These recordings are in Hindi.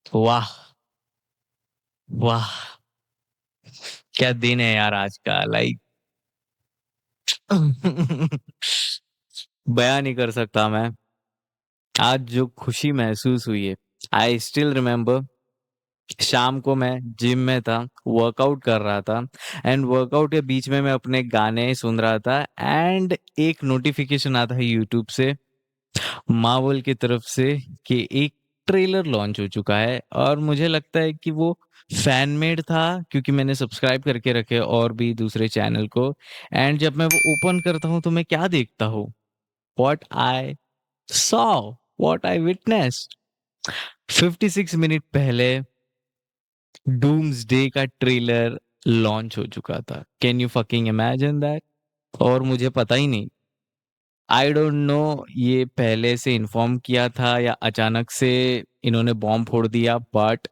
वाह! वाह! क्या दिन है यार आज का लाइक बयान नहीं कर सकता मैं। आज जो खुशी महसूस हुई है, आई स्टिल रिमेम्बर। शाम को मैं जिम में था, वर्कआउट कर रहा था एंड वर्कआउट के बीच में मैं अपने गाने सुन रहा था एंड एक नोटिफिकेशन आता है यूट्यूब से, मार्वल की तरफ से कि एक ट्रेलर लॉन्च हो चुका है और मुझे लगता है कि वो फैन मेड था क्योंकि मैंने सब्सक्राइब करके रखे और भी दूसरे चैनल को। एंड जब मैं वो ओपन करता हूँ तो मैं क्या देखता हूँ? What I saw, what I witnessed. 56 minute पहले डूम्सडे का ट्रेलर लॉन्च हो चुका था। Can you fucking imagine that? और मुझे पता ही नहीं। आई डोंट नो ये पहले से इन्फॉर्म किया था या अचानक से इन्होंने बॉम्ब फोड़ दिया, बट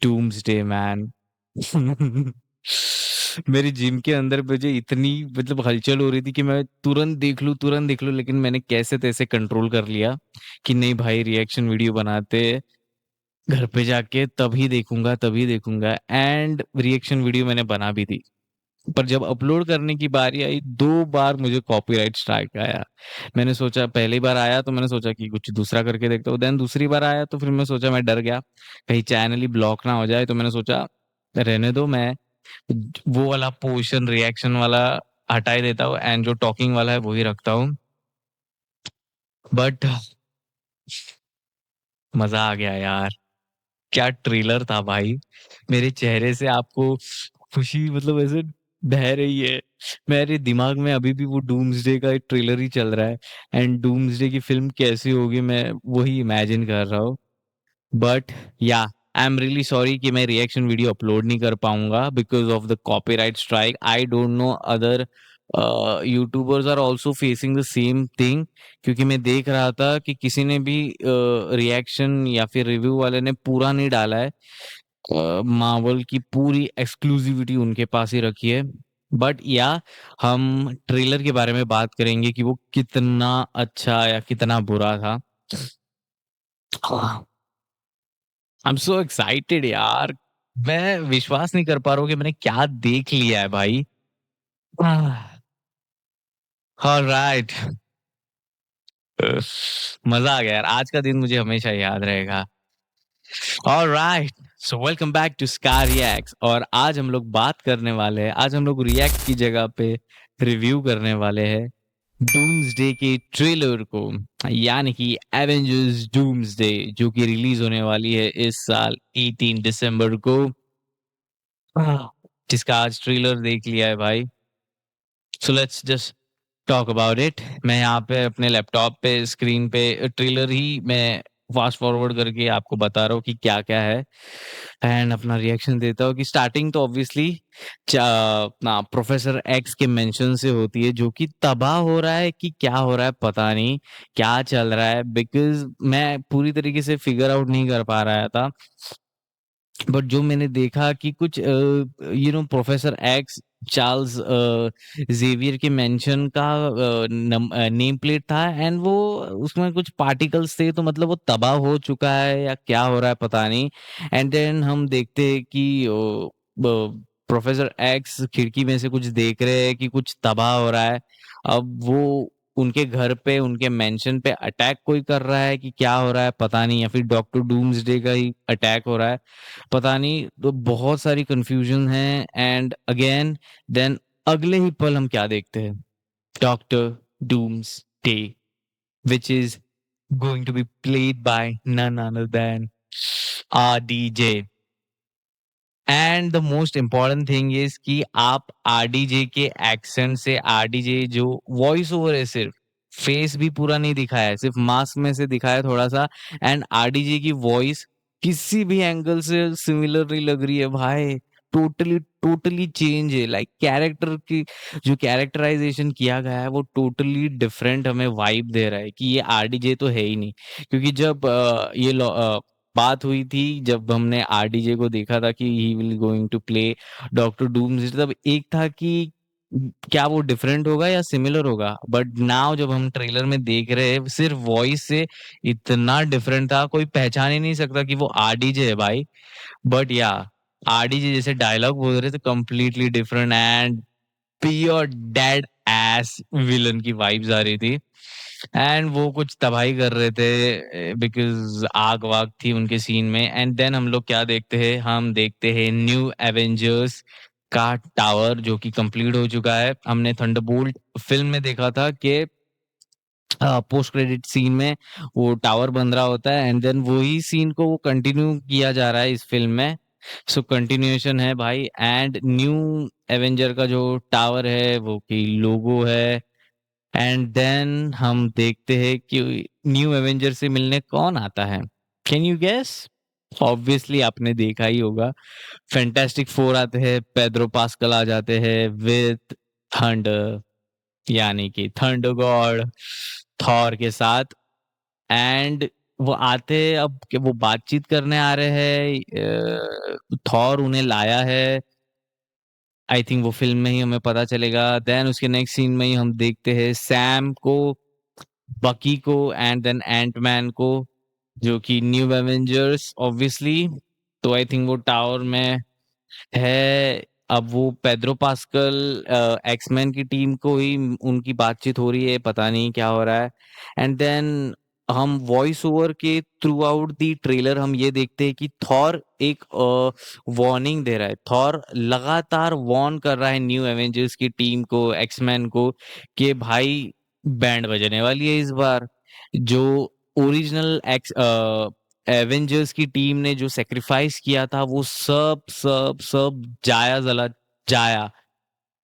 डूम्सडे मैन। मेरी जिम के अंदर मुझे इतनी मतलब हलचल हो रही थी कि मैं तुरंत देख लूं, लेकिन मैंने कैसे तैसे कंट्रोल कर लिया कि नहीं भाई, रिएक्शन वीडियो बनाते घर पे जाके तभी देखूंगा एंड रिएक्शन वीडियो मैंने बना भी दी। पर जब अपलोड करने की बारी आई, 2 बार मुझे कॉपीराइट स्ट्राइक आया। मैंने सोचा, पहली बार आया तो मैंने सोचा कि कुछ दूसरा करके देखता हूँ, देन दूसरी बार आया तो फिर मैं सोचा, मैं डर गया कहीं चैनल ही ब्लॉक ना हो जाए, तो मैंने सोचा रहने दो, मैं वो वाला पोर्शन रिएक्शन वाला हटा ही देता हूँ एंड जो टॉकिंग वाला है वो ही रखता हूँ। बट मजा आ गया यार। क्या ट्रेलर था भाई। मेरे चेहरे से आपको खुशी मतलब ऐसे बह रही है। मेरे दिमाग में अभी भी वो डूम्सडे का एक ट्रेलर ही चल रहा है एंड डूम्सडे की फिल्म कैसी होगी मैं वही इमेजिन कर रहा हूँ। बट या, आई एम रियली सॉरी कि मैं रिएक्शन वीडियो अपलोड नहीं कर पाऊंगा because of the copyright strike. I don't know other YouTubers are also facing the same thing, क्योंकि मैं देख रहा था कि किसी ने भी रिएक्शन या फिर रिव्यू वाले ने पूरा नहीं डाला है। मार्वल की पूरी एक्सक्लूसिविटी उनके पास ही रखी है। बट या, हम ट्रेलर के बारे में बात करेंगे कि वो कितना अच्छा या कितना बुरा था। आई एम सो एक्साइटेड यार। मैं विश्वास नहीं कर पा रहा हूँ कि मैंने क्या देख लिया है भाई। ऑलराइट। मजा आ गया यार, आज का दिन मुझे हमेशा याद रहेगा। Alright, so welcome back to Scar Reacts. और आज हम लोग बात करने वाले हैं, आज हम लोग रिएक्ट की जगह पे रिव्यू करने वाले हैं डूम्सडे के ट्रेलर को, यानी कि एवेंजर्स डूम्सडे, जो कि रिलीज होने वाली है इस साल 18 दिसंबर को। जिसका आज ट्रेलर देख लिया है भाई। So let's just talk about it. मैं यहाँ पे अपने लैपटॉप पे स्क्रीन पे ट्रेलर ही मैं फास्ट फॉरवर्ड करके आपको बता रहा हूँ कि क्या क्या है एंड अपना रिएक्शन देता हूँ। कि स्टार्टिंग तो ऑब्वियसली अपना प्रोफेसर एक्स के मेंशन से होती है, जो कि तबाह हो रहा है कि क्या हो रहा है पता नहीं, क्या चल रहा है, बिकॉज मैं पूरी तरीके से फिगर आउट नहीं कर पा रहा था। बट जो मैंने देखा कि कुछ प्रोफेसर एक्स चार्ल्स जेवियर के मेंशन का नेम प्लेट था एंड वो उसमें कुछ पार्टिकल्स थे, तो मतलब वो तबाह हो चुका है या क्या हो रहा है पता नहीं। एंड देन हम देखते हैं कि प्रोफेसर एक्स खिड़की में से कुछ देख रहे हैं कि कुछ तबाह हो रहा है। अब वो उनके घर पे, उनके मेंशन पे अटैक कोई कर रहा है कि क्या हो रहा है पता नहीं, या फिर डॉक्टर डूम्सडे का ही अटैक हो रहा है पता नहीं। तो बहुत सारी कंफ्यूजन है एंड अगेन देन अगले ही पल हम क्या देखते हैं? Doctor doomsday, which is going to be played by none other than RDJ. And the most important thing is कि आप आरडीजे के एक्सेंट से, आरडीजे जो वॉइस ओवर है, सिर्फ फेस भी पूरा नहीं दिखाया है, सिर्फ मास्क में से दिखाया थोड़ा सा। एंड आरडीजे की वॉइस किसी भी एंगल से सिमिलर नहीं लग रही है भाई। टोटली टोटली चेंज है, लाइक कैरेक्टर की जो कैरेक्टराइजेशन किया गया है वो टोटली डिफरेंट हमें वाइब दे रहा है कि ये आरडीजे तो है ही नहीं। क्योंकि जब बात हुई थी, जब हमने आरडीजे को देखा था कि he will going to play Doctor Doomsday, तब एक था कि क्या वो डिफरेंट होगा या सिमिलर होगा? बट नाउ जब हम ट्रेलर में देख रहे हैं, सिर्फ वॉइस से इतना डिफरेंट था, कोई पहचान ही नहीं सकता कि वो आरडीजे है भाई। बट या आरडीजे जैसे डायलॉग बोल रहे थे, completely different and pure dead S villain की वाइब्स आ रही थी। एंड वो कुछ तबाही कर रहे थे बिकॉज आग वाग थी उनके सीन में। एंड देन हम लोग क्या देखते हैं, हम देखते हैं न्यू एवेंजर्स का टावर जो कि कंप्लीट हो चुका है। हमने थंडरबोल्ट फिल्म में देखा था कि पोस्ट क्रेडिट सीन में वो टावर बन रहा होता है, एंड देन वही सीन को वो कंटिन्यू किया जा रहा है इस फिल्म में। सो कंटिन्यूएशन है भाई। एंड न्यू एवेंजर का जो टावर है वो की लोगो है। एंड देन हम देखते हैं कि न्यू एवेंजर से मिलने कौन आता है। Can you guess? ऑब्वियसली आपने देखा ही होगा। फैंटास्टिक फोर आते हैं, पेड्रो पास्कल आ जाते हैं विद थंडर, यानी कि थंडर गॉड थॉर के साथ। एंड वो आते अब कि वो बातचीत करने आ रहे हैं, थॉर उन्हें लाया है। आई थिंक वो फिल्म में ही हमें पता चलेगा। देन उसके नेक्स्ट सीन में ही हम देखते हैं सैम को, बकी को एंड देन एंटमैन को, जो कि न्यू एवेंजर्स ऑब्वियसली। तो आई थिंक वो टावर में है। अब वो पेड्रो पास्कल एक्समैन की टीम को ही उनकी बातचीत हो रही है, पता नहीं क्या हो रहा है। एंड देन हम वॉइस ओवर के थ्रू आउट दी ट्रेलर हम ये देखते हैं कि थॉर एक वार्निंग दे रहा है। थॉर लगातार वार्न कर रहा है न्यू एवेंजर्स की टीम को, एक्समैन को, कि भाई बैंड बजने वाली है इस बार। जो ओरिजिनल एक्स एवेंजर्स की टीम ने जो सेक्रीफाइस किया था वो सब सब सब जाया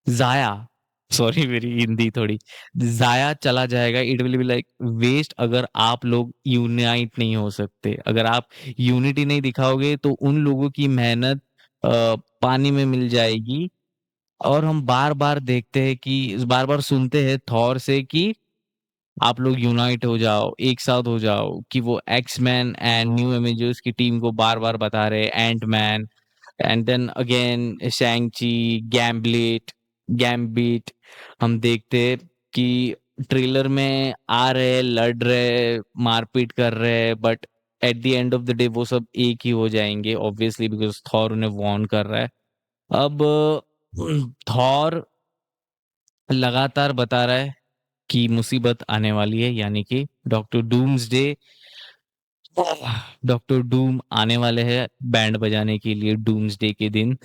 जाया सॉरी मेरी हिंदी थोड़ी जाया चला जाएगा। It will be like waste अगर आप लोग यूनाइट नहीं हो सकते, अगर आप यूनिटी नहीं दिखाओगे तो उन लोगों की मेहनत पानी में मिल जाएगी। और हम बार बार देखते हैं कि बार बार सुनते हैं थॉर से कि आप लोग यूनाइट हो जाओ, एक साथ हो जाओ, कि वो X man and new Avengers की टीम को बार बार बता रहे, ant man and then again Shang Chi, Gambit. हम देखते कि ट्रेलर में आ रहे, लड़ रहे, मारपीट कर रहे, but at the end of the day वो सब एक ही हो जाएंगे ऑब्वियसली, बिकॉज थॉर उन्हें वार्न कर रहा है। अब थॉर लगातार बता रहा है कि मुसीबत आने वाली है, यानी कि डॉक्टर डूम्सडे, डॉक्टर डूम आने वाले हैं बैंड बजाने के लिए डूम्सडे के दिन।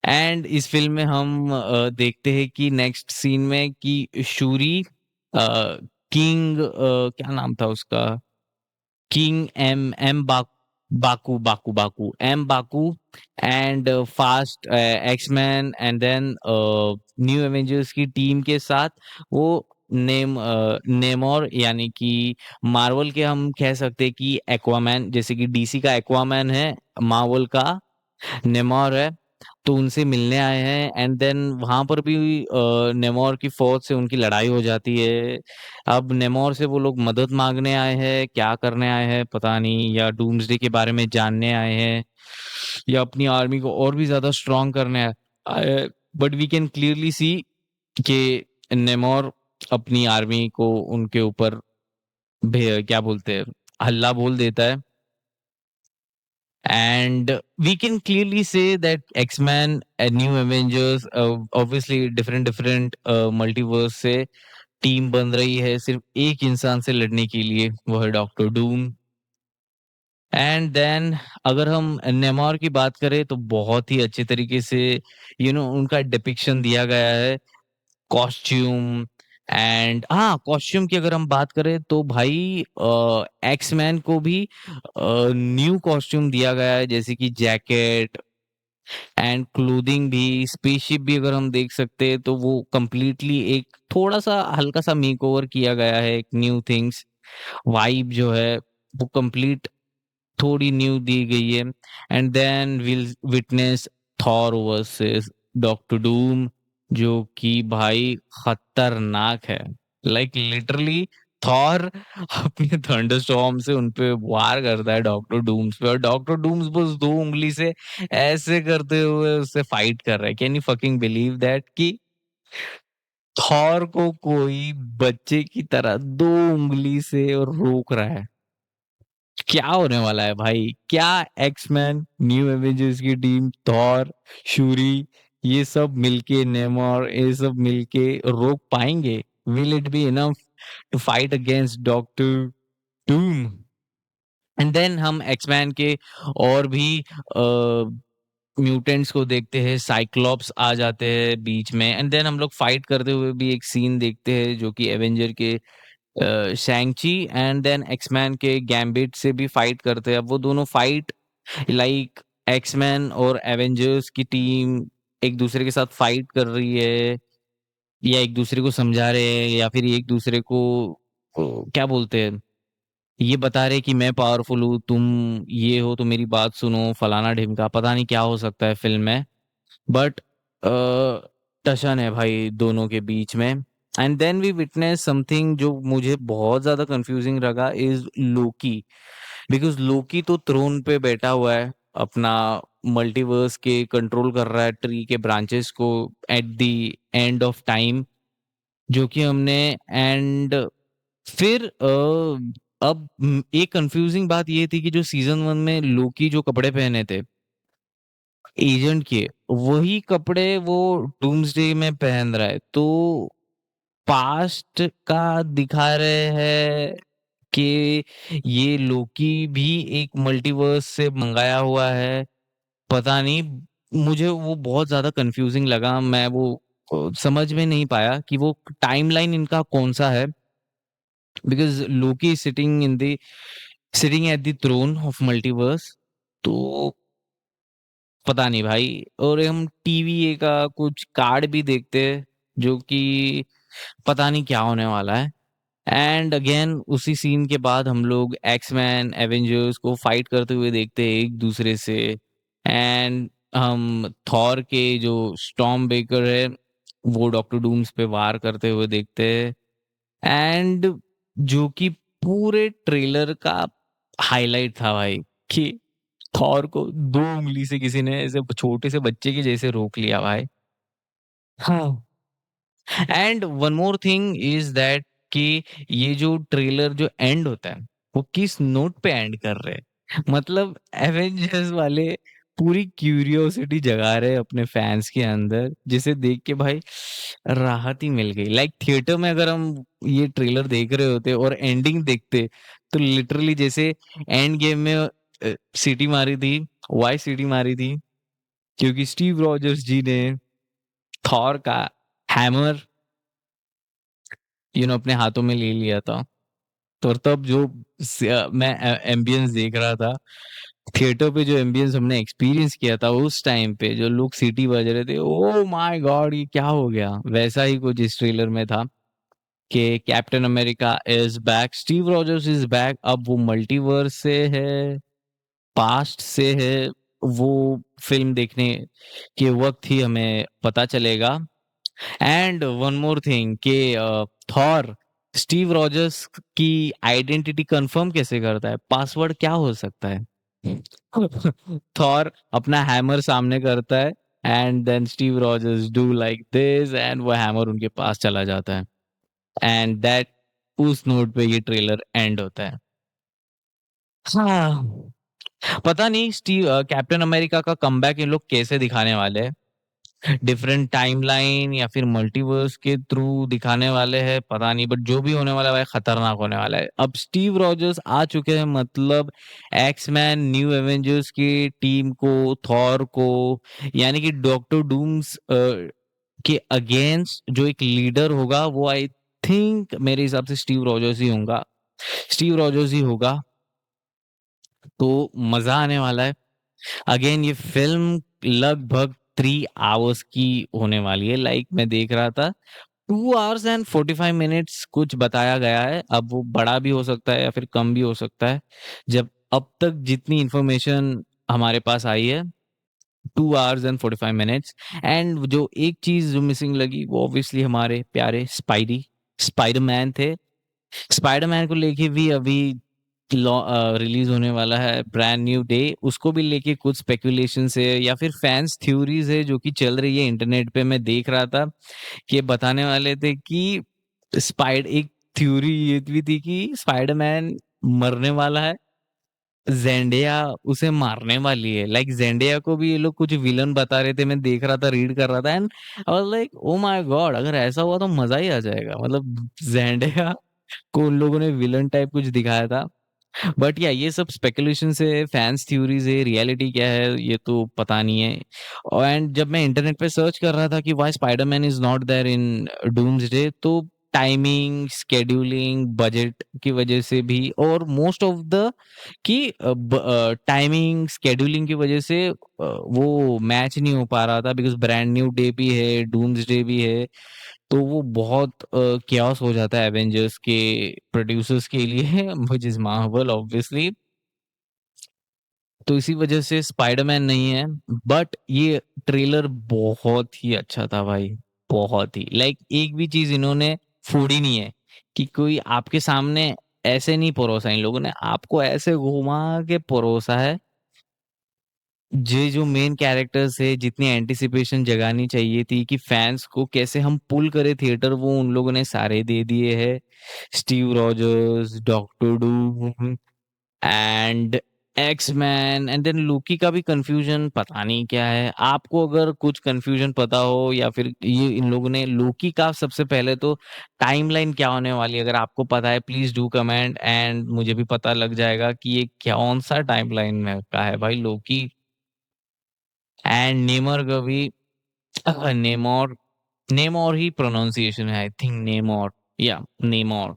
एंड इस फिल्म में हम देखते हैं कि नेक्स्ट सीन में कि शूरी किंग, क्या नाम था उसका, king M M Baku Baku Baku M Baku and fast axeman and then new Avengers की टीम के साथ वो नेमोर, यानी कि मार्वल के हम कह सकते हैं कि एक्वामैन, जैसे कि डीसी का एक्वामैन है, मार्वल का नेमोर है। तो उनसे मिलने आए हैं एंड देन वहां पर भी नेमोर की फौज से उनकी लड़ाई हो जाती है। अब नेमोर से वो लोग मदद मांगने आए हैं, क्या करने आए हैं पता नहीं, या डूम्सडे के बारे में जानने आए हैं, या अपनी आर्मी को और भी ज्यादा स्ट्रांग करने आए। But we can clearly see कि नेमोर अपनी आर्मी को उनके ऊपर क्या बोलते हैं, हल्ला बोल देता है। And we can clearly say that X-Men and New Avengers, obviously different multiverse से टीम बन रही है सिर्फ एक इंसान से लड़ने के लिए, वो है डॉक्टर डूम। एंड देन अगर हम नेमोर की बात करें तो बहुत ही अच्छे तरीके से उनका डिपिक्शन दिया गया है, कॉस्ट्यूम। एंड हाँ, कॉस्ट्यूम की अगर हम बात करें तो भाई एक्समैन को भी न्यू कॉस्ट्यूम दिया गया है, जैसे कि जैकेट एंड क्लोथिंग भी, स्पेसशिप भी अगर हम देख सकते हैं तो वो कंप्लीटली एक थोड़ा सा हल्का सा मेकओवर किया गया है, एक न्यू थिंग्स वाइब जो है वो कंप्लीट थोड़ी न्यू दी गई है। And then will witness Thor versus Doctor Doom, जो कि भाई खतरनाक है। लाइक लिटरली थॉर अपने थंडरस्टॉर्म से उनपे वार करता है डॉक्टर डूम्स पे, और डॉक्टर डूम्स बस 2 उँगली से ऐसे करते हुए उससे फाइट कर रहा है। Can you fucking believe that कि थॉर को कोई बच्चे की तरह 2 उँगली से रोक रहा है। क्या होने वाला है भाई? क्या एक्समैन, न्यू एवेंजर्स की टीम, थॉर, शूरी, ये सब मिलके, नेमोर, ये सब मिलके रोक पाएँगे? Will it be enough to fight against Doctor Doom? And then हम एक्समैन के और भी म्यूटेंट्स को देखते हैं, साइक्लॉप्स आ जाते हैं बीच में, एंड देन हम लोग फाइट करते हुए भी एक सीन देखते हैं जो कि एवेंजर के शैंग-ची एंड देन एक्समैन के गैम्बिट से भी फाइट करते हैं। अब वो दोनों फाइट लाइक एक्समैन और एवेंजर्स की टीम एक दूसरे के साथ फाइट कर रही है, या एक दूसरे को समझा रहे हैं, या फिर एक दूसरे को क्या बोलते हैं, ये बता रहे कि मैं पावरफुल हूँ, तुम ये हो तो मेरी बात सुनो, फलाना-ढिमका, पता नहीं क्या हो सकता है फ़िल्म में। बट टशन है भाई दोनों के बीच में। And then we witness something जो मुझे बहुत ज़्यादा कन्फ्यूज़िंग लगा, इज़ लोकी। बिकॉज़ लोकी तो थ्रोन पे बैठा हुआ है, अपना मल्टीवर्स के कंट्रोल कर रहा है, ट्री के ब्रांचेस को at the end of time, जो कि हमने एंड फिर अब एक कन्फ्यूज़िंग बात ये थी कि जो सीज़न 1 में लोकी जो कपड़े पहने थे एजेंट के, वही कपड़े वो डूम्सडे में पहन रहा है। तो पास्ट का दिखा रहे हैं कि ये लोकी भी एक मल्टीवर्स से मंगाया हुआ है। पता नहीं, मुझे वो बहुत ज़्यादा कन्फ्यूज़िंग लगा। मैं वो समझ में नहीं पाया कि वो टाइमलाइन इनका कौन-सा है, because Loki is sitting at the throne of multiverse. तो पता नहीं भाई। और हम टीवीए का कुछ कार्ड भी देखते हैं, जो कि पता नहीं क्या होने वाला है। एंड अगेन उसी सीन के बाद हम लोग एक्समैन, एवेंजर्स को फाइट करते हुए देखते हैं एक दूसरे से। एंड हम थॉर के जो स्टॉर्म बेकर है, वो डॉक्टर डूम्स पे वार करते हुए देखते हैं। एंड जो कि पूरे ट्रेलर का हाइलाइट था भाई, कि थॉर को 2 उँगली से किसी ने ऐसे छोटे से बच्चे के जैसे रोक लिया भाई। हाँ। And one more thing is that कि ये जो ट्रेलर जो एंड होता है, वो किस नोट पे एंड कर रहे हैं। मतलब एवेंजर्स वाले पूरी क्यूरियोसिटी जगा रहे हैं अपने फैन्स के अंदर, जिसे देख के भाई राहत ही मिल गई। लाइक थिएटर में अगर हम ये ट्रेलर देख रहे होते और एंडिंग देखते, तो लिटरली जैसे एंड गेम में सीटी मारी थी, वाई सीटी मारी थी, क्योंकि स्टीव रॉजर्स जी ने थॉर का हैमर अपने हाथों में ले लिया था। तो तब जो मैं एम्बियंस देख रहा था, थिएटर पे जो एम्बियंस हमने एक्सपीरियंस किया था उस टाइम पे, जो लोग सीटी बज रहे थे, ओह माय गॉड! ये क्या हो गया? वैसा ही कुछ इस ट्रेलर में था कि captain America is back, Steve Rogers is back. अब वो मल्टीवर्स से है, पास्ट से है, वो फ़िल्म देखने के वक़्त ही हमें पता चलेगा। एंड वन मोर थिंग कि थॉर स्टीव रॉजर्स की आइडेंटिटी कंफर्म कैसे करता है? पासवर्ड क्या हो सकता है? थॉर अपना हैमर सामने करता है, and then Steve Rogers do like this, and वो हैमर उनके पास चला जाता है। एंड दैट उस नोट पे ये ट्रेलर एंड होता है। हाँ, पता नहीं कैप्टन अमेरिका का कमबैक ये लोग कैसे दिखाने वाले हैं। डिफरेंट टाइमलाइन या फिर मल्टीवर्स के थ्रू दिखाने वाले हैं, पता नहीं, बट जो भी होने वाला है भाई खतरनाक होने वाला है। अब स्टीव रॉजर्स आ चुके हैं, मतलब एक्समैन न्यू एवेंजर्स की टीम को, थॉर को, यानी कि डॉक्टर डूम्स के अगेंस्ट जो एक लीडर होगा, वो आई थिंक मेरे हिसाब से स्टीव रॉजर्स ही होगा। तो मजा आने वाला है। अगेन ये फ़िल्म लगभग 3 आवर्स की होने वाली है। लाइक मैं देख रहा था 2 आवर्स एंड 45 मिनट्स कुछ बताया गया है। अब वो बड़ा भी हो सकता है या फिर कम भी हो सकता है। जब अब तक जितनी इन्फॉर्मेशन हमारे पास आई है, 2 आवर्स एंड 45 मिनट्स। एंड जो एक चीज़ जो मिसिंग लगी वो ऑब्वियसली हमारे प्यारे स्पाइडरमैन थे। स्पाइडरमैन को लेके भी अभी रिलीज होने वाला है ब्रांड न्यू डे, उसको भी लेके कुछ स्पेकुलेशंस है या फिर फैंस थ्योरीज है जो कि चल रही है इंटरनेट पे। मैं देख रहा था कि बताने वाले थे कि एक थ्योरी ये भी थी कि स्पाइडरमैन मरने वाला है, ज़ेंडिया उसे मारने वाली है। लाइक ज़ेंडिया को भी ये लोग कुछ विलन बता रहे थे, मैं देख रहा था, रीड कर रहा था, and I was like oh my God, अगर ऐसा हुआ तो मजा ही आ जाएगा। मतलब ज़ेंडिया को उन लोगों ने विलन टाइप कुछ दिखाया था। बट या ये सब स्पेकुलेशन है, फैंस थ्योरीज है, रियलिटी क्या है ये तो पता नहीं है। एंड जब मैं इंटरनेट पे सर्च कर रहा था कि why Spider-Man is not there in Doomsday, तो टाइमिंग, शेड्यूलिंग, बजट की वजह से भी, और मोस्ट ऑफ द कि टाइमिंग, शेड्यूलिंग की वजह से वो मैच नहीं हो पा रहा था, बिकॉज ब्रांड न्यू डे भी है, डूम्सडे भी है, तो वो बहुत chaos हो जाता है एवेंजर्स के प्रोड्यूसर्स के लिए व्हिच इज मार्वल ऑब्वियसली। तो इसी वजह से स्पाइडरमैन नहीं है। बट ये ट्रेलर बहुत ही अच्छा था भाई, बहुत ही। लाइक एक भी चीज इन्होंने फोड़ी नहीं है, कि कोई आपके सामने ऐसे नहीं परोसा, इन लोगों ने आपको ऐसे घुमा के परोसा है। ये जो मेन कैरेक्टर्स है, जितनी एंटिसिपेशन जगानी चाहिए थी कि फैंस को कैसे हम पुल करे थिएटर, वो उन लोगों ने सारे दे दिए हैं। Steve Rogers, doctor Doom and X man, and then Loki का भी कंफ्यूजन पता नहीं क्या है। आपको अगर कुछ कंफ्यूजन पता हो, या फिर ये इन लोगों ने लोकी का सबसे पहले तो टाइमलाइन क्या होने वाली है, अगर आपको पता है प्लीज डू कमेंट, एंड मुझे भी पता लग जाएगा कि ये कौन-सा टाइमलाइन में का है भाई लोकी। एंड नेमर का भी नेमोर, नेमोर ही प्रोनाउंसिएशन है आई थिंक, नेमोर, या नेमोर,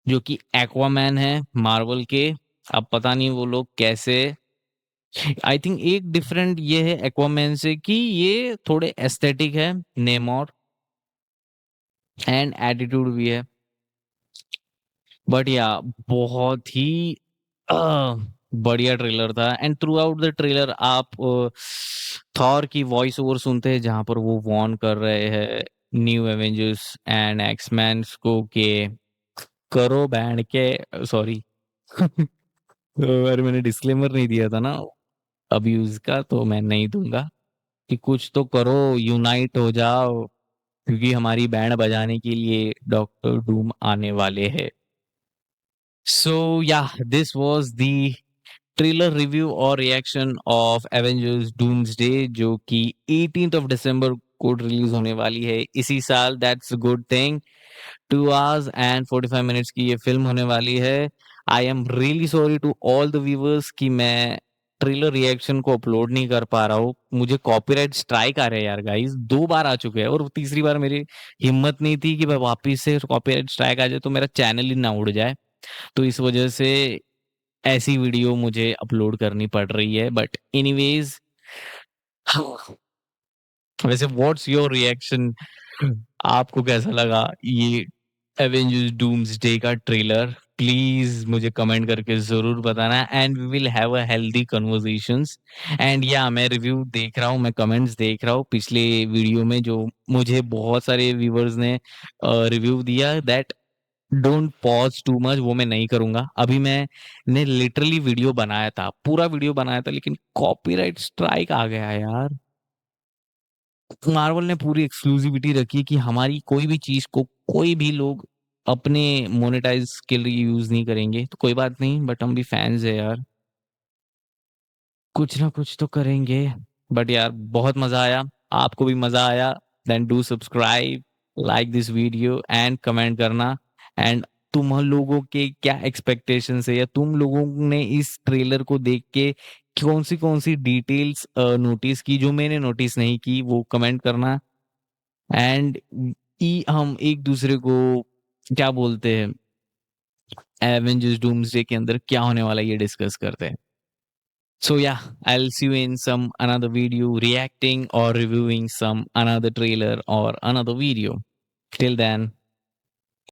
जो कि एक्वामैन है मार्वल के। अब पता नहीं वो लोग कैसे, आई थिंक एक डिफरेंट ये है एक्वामैन से कि ये थोड़े एस्थेटिक है नेमोर, एंड एटीट्यूड भी है। बट या बहुत ही अ, बढ़िया ट्रेलर था, and through out the trailer आप थॉर की वॉइस ओवर सुनते हैं जहां पर वो वॉर्न कर रहे हैं न्यू एवेंजर्स एंड एक्समैन को के करो बैंड के, सॉरी अरे मैंने डिस्क्लेमर नहीं दिया था ना अब्यूज का, तो मैं नहीं दूंगा, कि कुछ तो करो, यूनाइट हो जाओ, क्योंकि हमारी बैंड बजाने के लिए डॉक्टर डूम आने वाले हैं। सो या this was the trailer review और रिएक्शन ऑफ एवेंजर्स डूम्सडे, जो कि 18th ऑफ दिसंबर को रिलीज होने वाली है इसी साल। That's a good thing. 2 hours and 45 minutes की ये फिल्म होने वाली है। I am really sorry to all the viewers कि मैं ट्रेलर रिएक्शन को अपलोड नहीं कर पा रहा हूँ। मुझे कॉपीराइट स्ट्राइक आ रहे हैं यार गाइस, 2 बार आ चुके हैं, और तीसरी बार मेरी हिम्मत नहीं थी कि मैं वापिस से कॉपीराइट स्ट्राइक आ जाए तो मेरा चैनल ही ना उड़ जाए। तो इस वजह से ऐसी वीडियो मुझे अपलोड करनी पड़ रही है। बट एनीवेज, वैसे व्हाट्स योर रिएक्शन, आपको कैसा लगा ये एवेंजर्स डूम्सडे का ट्रेलर? प्लीज मुझे कमेंट करके जरूर बताना, and we will have a healthy conversations. And या मैं रिव्यू देख रहा हूँ, मैं कमेंट्स देख रहा हूँ पिछले वीडियो में जो मुझे बहुत सारे व्यूअर्स ने रिव्यू दिया, that don't pause too much, वो मैं नहीं करूंगा। अभी मैंने लिटरली वीडियो बनाया था, पूरा वीडियो बनाया था, लेकिन कॉपीराइट स्ट्राइक आ गया यार। मार्वल ने पूरी एक्सक्लूसिविटी रखी कि हमारी कोई भी चीज को कोई भी लोग अपने मोनेटाइज के लिए यूज नहीं करेंगे, तो कोई बात नहीं, बट हम भी फैंस है यार, कुछ ना कुछ तो करेंगे। बट यार बहुत मजा आया, आपको भी मजा आया, then do subscribe, like this video and comment करना। एंड तुम लोगों के क्या एक्सपेक्टेशंस है, या तुम लोगों ने इस ट्रेलर को देख के कौन सी डिटेल्स नोटिस की जो मैंने नोटिस नहीं की, वो कमेंट करना। एंड हम एक दूसरे को क्या बोलते हैं, एवेंजर्स डूम्सडे के अंदर क्या होने वाला है ये डिस्कस करते हैं। So yeah, I'll see you in some another video reacting or reviewing some another trailer or another video. Till then,